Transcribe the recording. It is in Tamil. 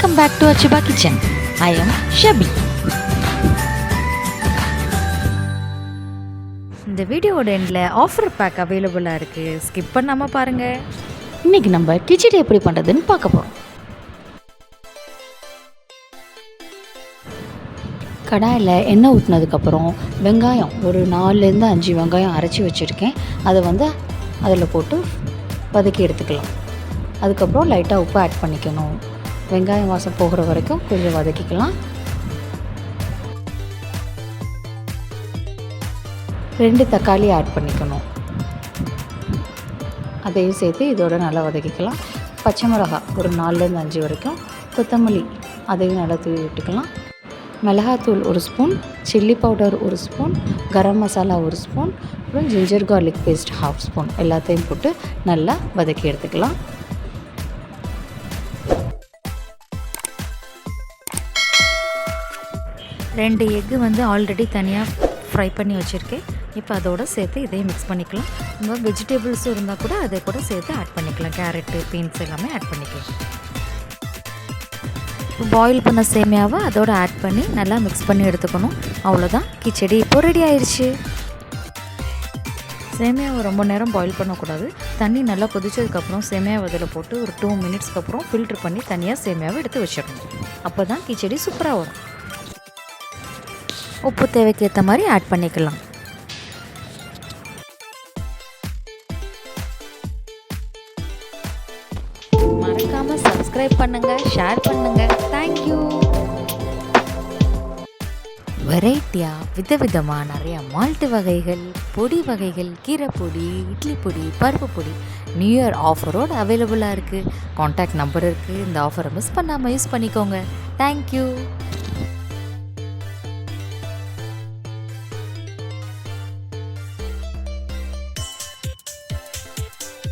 Welcome back to Achupa kitchen. I am Shabi. இந்த வீடியோவோட எண்டில் ஆஃபர் பேக் அவைலபிளாக இருக்குது, ஸ்கிப் பண்ணாமல் பாருங்கள். இன்றைக்கி நம்ம கிச்சடி எப்படி பண்ணுறதுன்னு பார்க்க போகிறோம். கடாயில் எண்ணெய் ஊற்றினதுக்கப்புறம் வெங்காயம் ஒரு 4லேருந்து 5 வெங்காயம் அரைச்சி வச்சுருக்கேன். அதை அதில் போட்டு வதக்கி எடுத்துக்கலாம். அதுக்கப்புறம் லைட்டாக உப்பு ஆட் பண்ணிக்கணும். வெங்காயம் வாசம் போகிற வரைக்கும் கொஞ்சம் வதக்கிக்கலாம். 2 தக்காளி ஆட் பண்ணிக்கணும். அதையும் சேர்த்து இதோட நல்லா வதக்கிக்கலாம். பச்சை மிளகாய் ஒரு 4லேருந்து 5 வரைக்கும், கொத்தமல்லி அதையும் நல்லா தூவி விட்டுக்கலாம். மிளகாத்தூள் 1 spoon, chilli powder 1 spoon, garam masala 1 spoon, அப்புறம் ஜிஞ்சர் கார்லிக் பேஸ்ட் 1/2 ஸ்பூன் எல்லாத்தையும் போட்டு நல்லா வதக்கி எடுத்துக்கலாம். ரெண்டு எக்கு ஆல்ரெடி தனியாக ஃப்ரை பண்ணி வச்சுருக்கேன். இப்போ அதோடு சேர்த்து இதையும் மிக்ஸ் பண்ணிக்கலாம். நம்ம வெஜிடபிள்ஸும் இருந்தால் கூட அதை கூட சேர்த்து ஆட் பண்ணிக்கலாம். கேரட்டு, பீன்ஸ் எல்லாமே ஆட் பண்ணிக்கலாம். பாயில் பண்ண சேமியாவை அதோடு ஆட் பண்ணி நல்லா மிக்ஸ் பண்ணி எடுத்துக்கணும். அவ்வளோதான், கிச்சடி இப்போ ரெடி ஆயிடுச்சு. சேமியாவை ரொம்ப நேரம் பாயில் பண்ணக்கூடாது. தண்ணி நல்லா கொதிச்சதுக்கப்புறம் சேமியாவை அதில் போட்டு ஒரு 2 மினிட்ஸ்க்கு அப்புறம் ஃபில்ட்ரு பண்ணி தனியாக சேமியாவை எடுத்து வச்சிடணும். அப்போ தான் கிச்சடி சூப்பராக வரும். உப்பு தேவைக்கு ஏற்ற மாதிரி ஆட் பண்ணிக்கலாம். மறக்காமல் சப்ஸ்கிரைப் பண்ணுங்கள், ஷேர் பண்ணுங்கள். தேங்க்யூ. வெரைட்டியாக விதவிதமாக நிறையா மால்ட்டு வகைகள், பொடி வகைகள், கீரை பொடி, இட்லி பொடி, பருப்பு பொடி நியூ இயர் ஆஃபரோடு அவைலபிளாக இருக்குது. காண்டாக்ட் நம்பர் இருக்குது. இந்த ஆஃபரை மிஸ் பண்ணாமல் யூஸ் பண்ணிக்கோங்க. தேங்க்யூ.